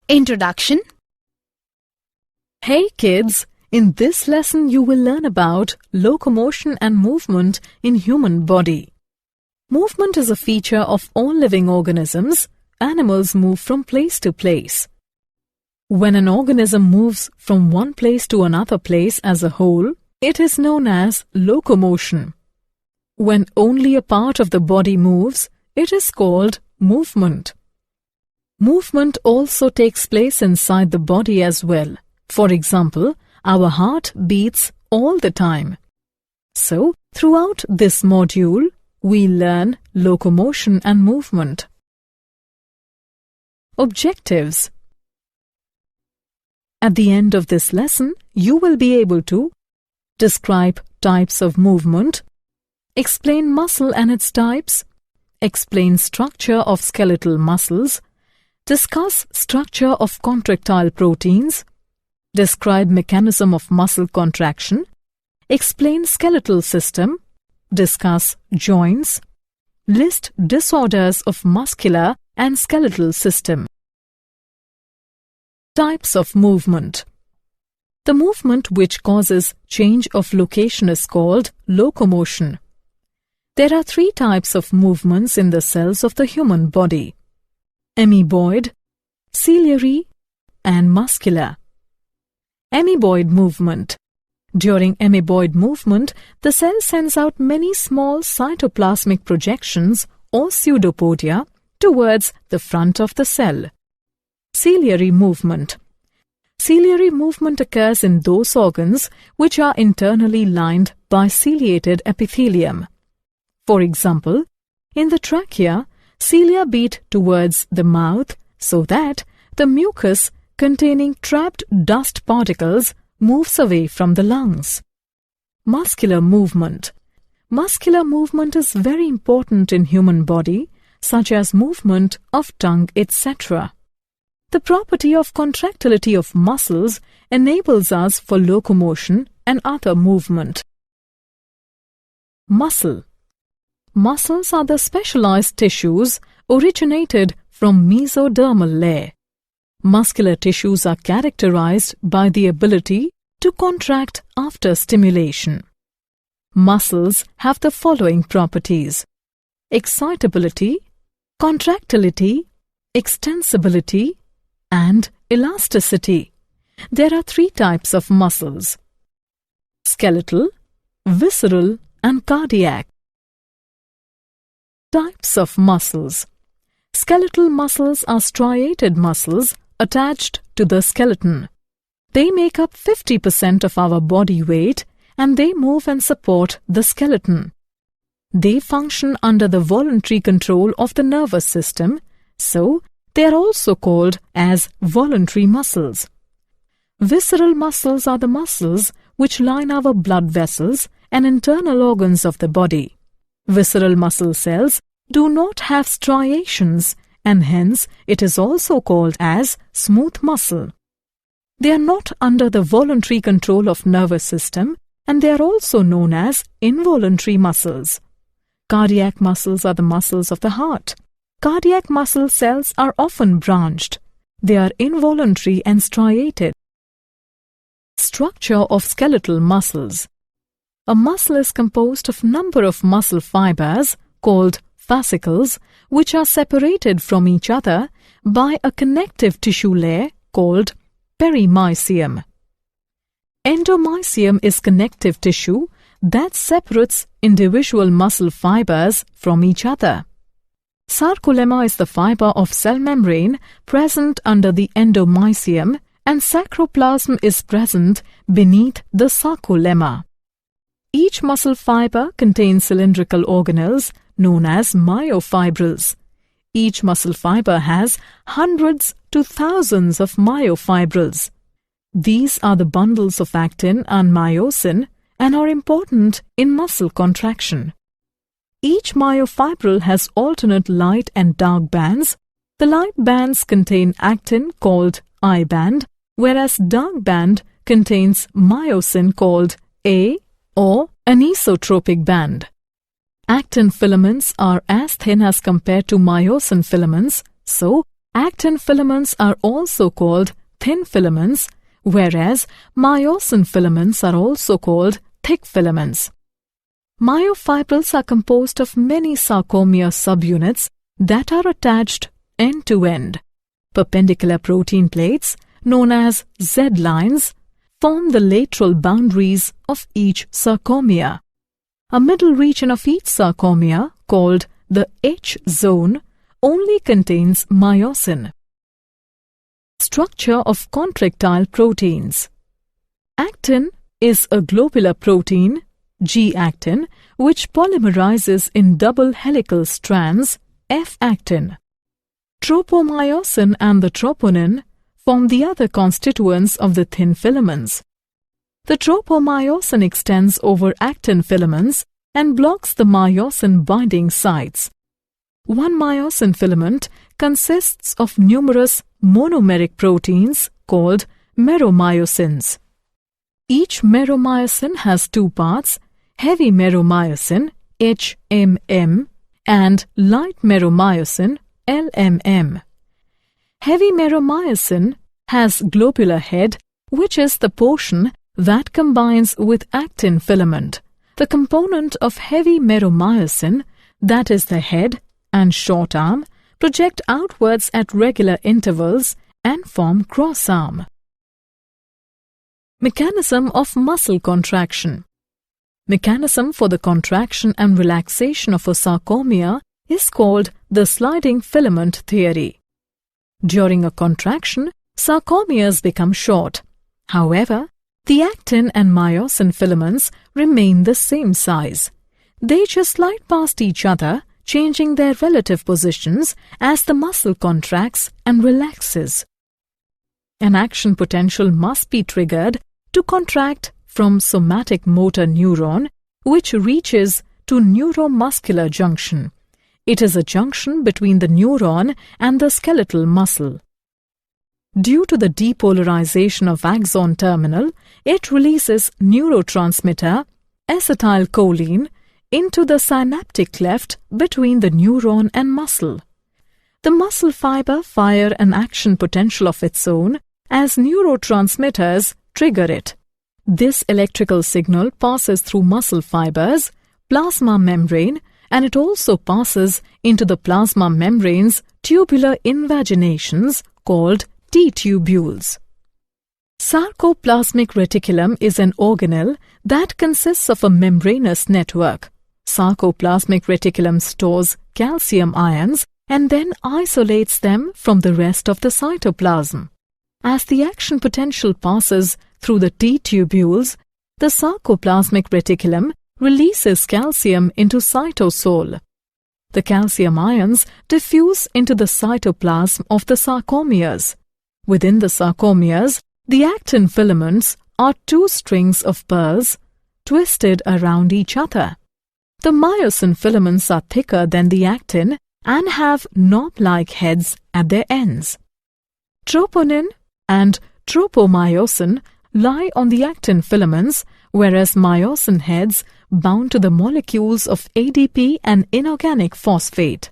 Introduction. Hey kids, in this lesson you will learn about locomotion and movement in human body. Movement is a feature of all living organisms. Animals move from place to place. When an organism moves from one place to another place as a whole, it is known as locomotion. When only a part of the body moves, it is called movement. Movement also takes place inside the body as well. For example, our heart beats all the time. So, throughout this module, we learn locomotion and movement. Objectives. At the end of this lesson, you will be able to describe types of movement, explain muscle and its types, explain structure of skeletal muscles, discuss structure of contractile proteins, describe mechanism of muscle contraction, explain skeletal system, discuss joints, list disorders of muscular and skeletal system. Types of movement. The movement which causes change of location is called locomotion. There are three types of movements in the cells of the human body: amoeboid, ciliary, and muscular. Amoeboid movement. During amoeboid movement, the cell sends out many small cytoplasmic projections or pseudopodia towards the front of the cell. Ciliary movement. Ciliary movement occurs in those organs which are internally lined by ciliated epithelium. For example, in the trachea, cilia beat towards the mouth so that the mucus containing trapped dust particles moves away from the lungs. Muscular movement. Muscular movement is very important in human body, such as movement of tongue, etc. The property of contractility of muscles enables us for locomotion and other movement. Muscle. Muscles are the specialized tissues originated from mesodermal layer. Muscular tissues are characterized by the ability to contract after stimulation. Muscles have the following properties: excitability, contractility, extensibility, and elasticity. There are three types of muscles: skeletal, visceral, and cardiac. Types of muscles. Skeletal muscles are striated muscles attached to the skeleton. They make up 50% of our body weight and they move and support the skeleton. They function under the voluntary control of the nervous system, so they are also called as voluntary muscles. Visceral muscles are the muscles which line our blood vessels and internal organs of the body. Visceral muscle cells do not have striations and hence it is also called as smooth muscle. They are not under the voluntary control of nervous system and they are also known as involuntary muscles. Cardiac muscles are the muscles of the heart. Cardiac muscle cells are often branched. They are involuntary and striated. Structure of skeletal muscles. A muscle is composed of number of muscle fibers called fascicles which are separated from each other by a connective tissue layer called perimysium. Endomysium is connective tissue that separates individual muscle fibers from each other. Sarcolemma is the fiber of cell membrane present under the endomysium and sarcoplasm is present beneath the sarcolemma. Each muscle fiber contains cylindrical organelles known as myofibrils. Each muscle fiber has hundreds to thousands of myofibrils. These are the bundles of actin and myosin and are important in muscle contraction. Each myofibril has alternate light and dark bands. The light bands contain actin called I band, whereas dark band contains myosin called A or anisotropic band. Actin filaments are as thin as compared to myosin filaments, so Actin filaments are also called thin filaments, whereas myosin filaments are also called thick filaments. Myofibrils are composed of many sarcomere subunits that are attached end to end. Perpendicular protein plates, known as Z-lines, form the lateral boundaries of each sarcomere. A middle region of each sarcomere, called the H-zone, only contains myosin. Structure of contractile proteins. Actin is a globular protein, G-actin, which polymerizes in double helical strands, F-actin. Tropomyosin and the troponin form the other constituents of the thin filaments. The tropomyosin extends over actin filaments and blocks the myosin binding sites. One myosin filament consists of numerous monomeric proteins called meromyosins. Each meromyosin has two parts, heavy meromyosin, HMM, and light meromyosin, LMM. Heavy meromyosin has globular head, which is the portion that combines with actin filament. The component of heavy meromyosin, that is the head and short arm, project outwards at regular intervals and form cross arm. Mechanism of muscle contraction. Mechanism for the contraction and relaxation of a sarcomere is called the sliding filament theory. During a contraction, sarcomeres become short. However, the actin and myosin filaments remain the same size. They just slide past each other, changing their relative positions as the muscle contracts and relaxes. An action potential must be triggered to contract from somatic motor neuron, which reaches to neuromuscular junction. It is a junction between the neuron and the skeletal muscle. Due to the depolarization of axon terminal, it releases neurotransmitter acetylcholine into the synaptic cleft between the neuron and muscle. The muscle fiber fire an action potential of its own as neurotransmitters trigger it. This electrical signal passes through muscle fibers, plasma membrane, and it also passes into the plasma membrane's tubular invaginations called T-tubules. Sarcoplasmic reticulum is an organelle that consists of a membranous network. Sarcoplasmic reticulum stores calcium ions and then isolates them from the rest of the cytoplasm. As the action potential passes through the T-tubules, the sarcoplasmic reticulum releases calcium into cytosol. The calcium ions diffuse into the cytoplasm of the sarcomeres. Within the sarcomeres, the actin filaments are two strings of pearls twisted around each other. The myosin filaments are thicker than the actin and have knob-like heads at their ends. Troponin and tropomyosin lie on the actin filaments, whereas myosin heads bound to the molecules of ADP and inorganic phosphate.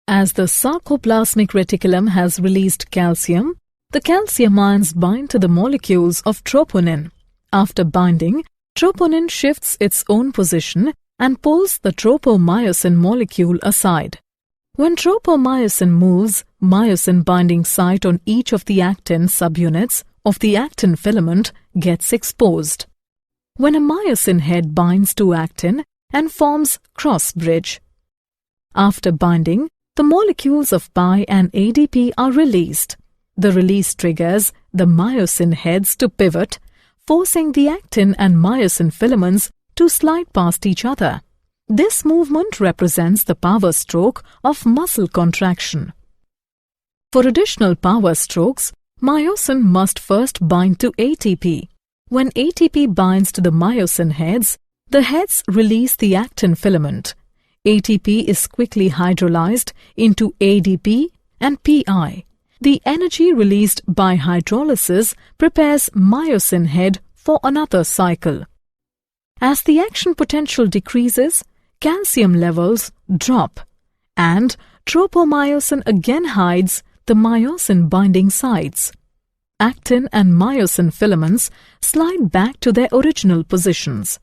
As the sarcoplasmic reticulum has released calcium, the calcium ions bind to the molecules of troponin. After binding, troponin shifts its own position and pulls the tropomyosin molecule aside. When tropomyosin moves, myosin binding site on each of the actin subunits of the actin filament gets exposed. When a myosin head binds to actin and forms cross bridge. After binding, the molecules of Pi and ADP are released. The release triggers the myosin heads to pivot, forcing the actin and myosin filaments to slide past each other. This movement represents the power stroke of muscle contraction. For additional power strokes, myosin must first bind to ATP. When ATP binds to the myosin heads, the heads release the actin filament. ATP is quickly hydrolyzed into ADP and Pi. The energy released by hydrolysis prepares myosin head for another cycle. As the action potential decreases, calcium levels drop, and tropomyosin again hides the myosin binding sites. Actin and myosin filaments slide back to their original positions.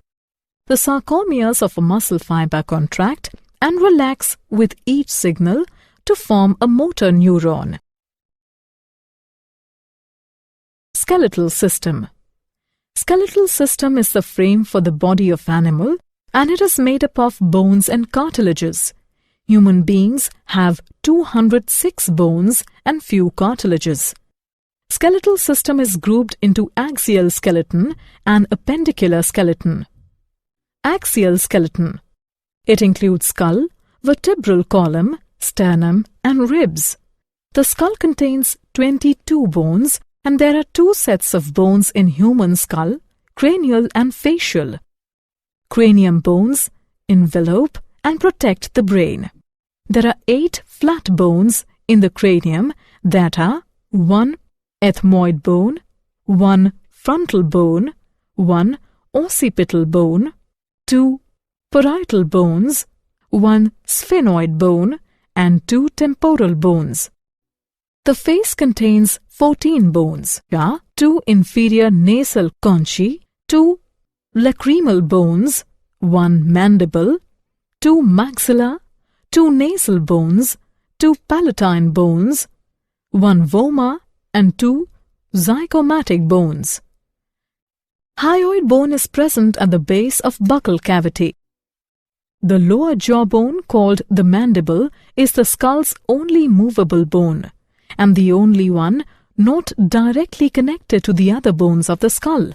The sarcomeres of a muscle fiber contract and relax with each signal to form a motor neuron. Skeletal system. Skeletal system is the frame for the body of animal, and it is made up of bones and cartilages. Human beings have 206 bones and few cartilages. Skeletal system is grouped into axial skeleton and appendicular skeleton. Axial skeleton. It includes skull, vertebral column, sternum and ribs. The skull contains 22 bones, and there are 2 sets of bones in human skull, cranial and facial. Cranium bones envelope and protect the brain. There are 8 flat bones in the cranium that are 1 ethmoid bone, 1 frontal bone, 1 occipital bone, 2 parietal bones, 1 sphenoid bone, and 2 temporal bones. The face contains 14 bones, 2 inferior nasal conchae, 2 lacrimal bones, 1 mandible, 2 maxilla, 2 nasal bones, 2 palatine bones, 1 vomer, and 2 zygomatic bones. Hyoid bone is present at the base of buccal cavity. The lower jawbone, called the mandible, is the skull's only movable bone, and the only one not directly connected to the other bones of the skull.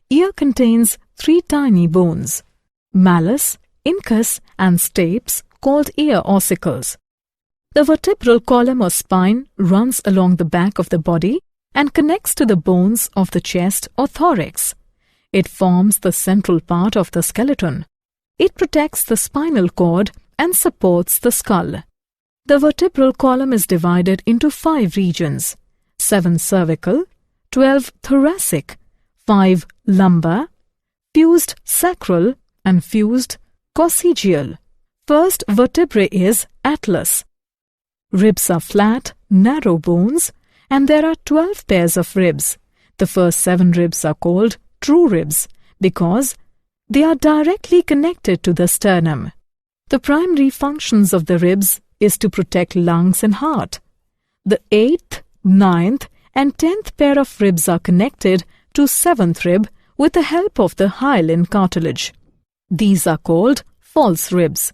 Ear contains 3 tiny bones, malleus, incus, and stapes, called ear ossicles. The vertebral column or spine runs along the back of the body and connects to the bones of the chest or thorax. It forms the central part of the skeleton. It protects the spinal cord and supports the skull. The vertebral column is divided into 5 regions: 7 cervical, 12 thoracic, 5 lumbar, fused sacral, and fused coccygeal. First vertebrae is atlas. Ribs are flat, narrow bones, and there are 12 pairs of ribs. The first 7 ribs are called true ribs because they are directly connected to the sternum. The primary functions of the ribs is to protect lungs and heart. The 8th, 9th, and 10th pair of ribs are connected to 7th rib with the help of the hyaline cartilage. These are called false ribs.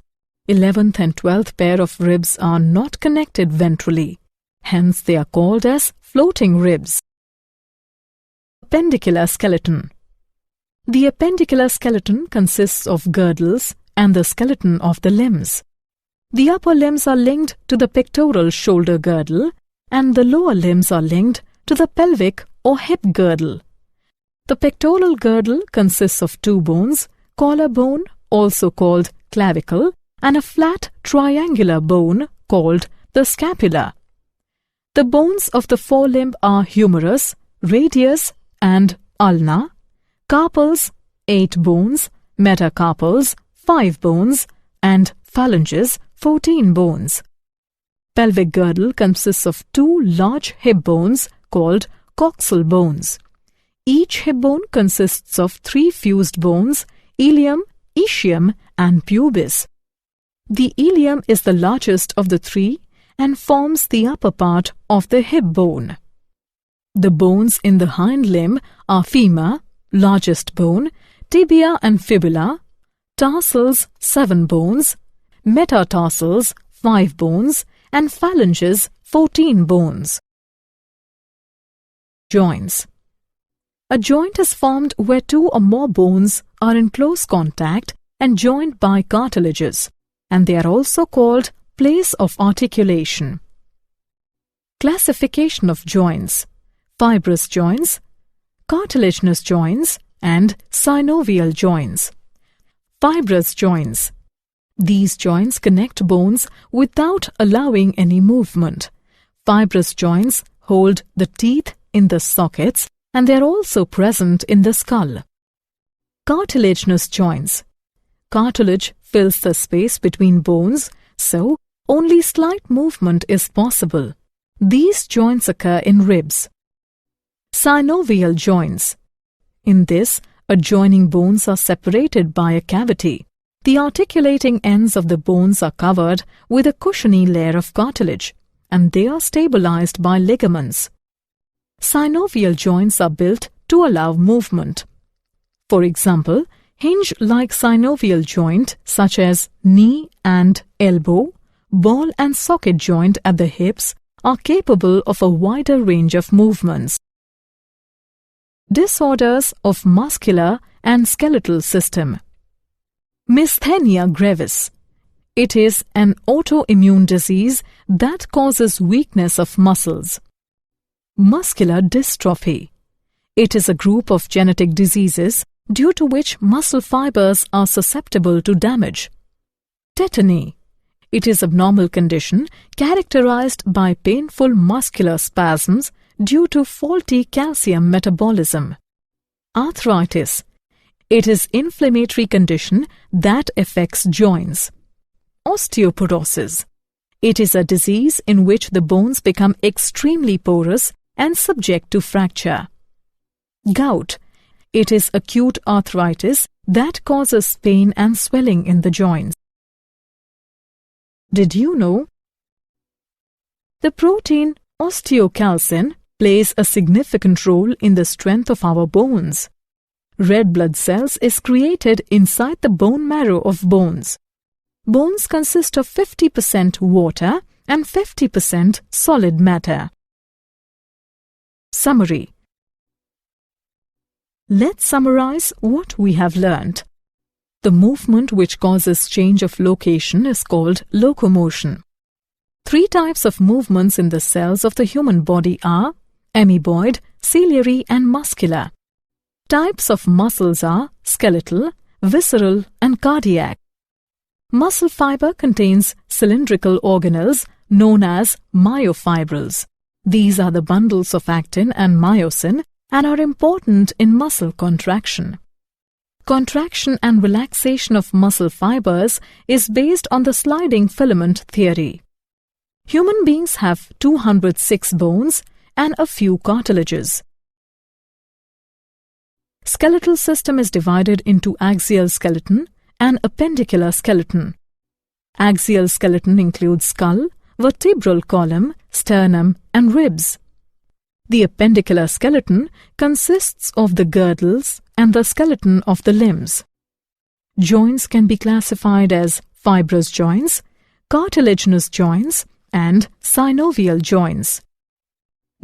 11th and 12th pair of ribs are not connected ventrally. Hence they are called as floating ribs. Appendicular skeleton. The appendicular skeleton consists of girdles and the skeleton of the limbs. The upper limbs are linked to the pectoral shoulder girdle, and the lower limbs are linked to the pelvic or hip girdle. The pectoral girdle consists of 2 bones, collarbone, also called clavicle, and a flat triangular bone called the scapula. The bones of the forelimb are humerus, radius, and ulna. Carpals, 8 bones, metacarpals, 5 bones, and phalanges, 14 bones. Pelvic girdle consists of 2 large hip bones called coxal bones. Each hip bone consists of 3 fused bones, ilium, ischium, and pubis. The ilium is the largest of the 3 and forms the upper part of the hip bone. The bones in the hind limb are femur, largest bone, tibia and fibula, tarsals 7 bones, metatarsals 5 bones, and phalanges 14 bones. Joints. A joint is formed where 2 or more bones are in close contact and joined by cartilages, and they are also called place of articulation. Classification of joints: fibrous joints, cartilaginous joints, and synovial joints. Fibrous joints. These joints connect bones without allowing any movement. Fibrous joints hold the teeth in the sockets, and they are also present in the skull. Cartilaginous joints. Cartilage fills the space between bones, so only slight movement is possible. These joints occur in ribs. Synovial joints. In this, adjoining bones are separated by a cavity. The articulating ends of the bones are covered with a cushiony layer of cartilage, and they are stabilized by ligaments. Synovial joints are built to allow movement. For example, hinge-like synovial joint such as knee and elbow, ball and socket joint at the hips are capable of a wider range of movements. Disorders of muscular and skeletal system. Myasthenia gravis. It is an autoimmune disease that causes weakness of muscles. Muscular dystrophy. It is a group of genetic diseases due to which muscle fibers are susceptible to damage. Tetany. It is an abnormal condition characterized by painful muscular spasms due to faulty calcium metabolism. Arthritis. It is an inflammatory condition that affects joints. Osteoporosis. It is a disease in which the bones become extremely porous and subject to fracture. Gout. It is acute arthritis that causes pain and swelling in the joints. Did you know? The protein osteocalcin plays a significant role in the strength of our bones. Red blood cells is created inside the bone marrow of bones. Bones consist of 50% water and 50% solid matter. Summary. Let's summarize what we have learned. The movement which causes change of location is called locomotion. 3 types of movements in the cells of the human body are amoeboid, ciliary and muscular. Types of muscles are skeletal, visceral and cardiac. Muscle fiber contains cylindrical organelles known as myofibrils. These are the bundles of actin and myosin and are important in muscle contraction. Contraction and relaxation of muscle fibers is based on the sliding filament theory. Human beings have 206 bones and a few cartilages. Skeletal system is divided into axial skeleton and appendicular skeleton. Axial skeleton includes skull, vertebral column, sternum and ribs. The appendicular skeleton consists of the girdles and the skeleton of the limbs. Joints can be classified as fibrous joints, cartilaginous joints and synovial joints.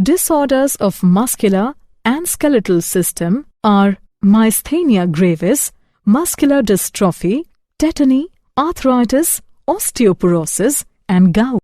Disorders of muscular and skeletal system are myasthenia gravis, muscular dystrophy, tetany, arthritis, osteoporosis and gout.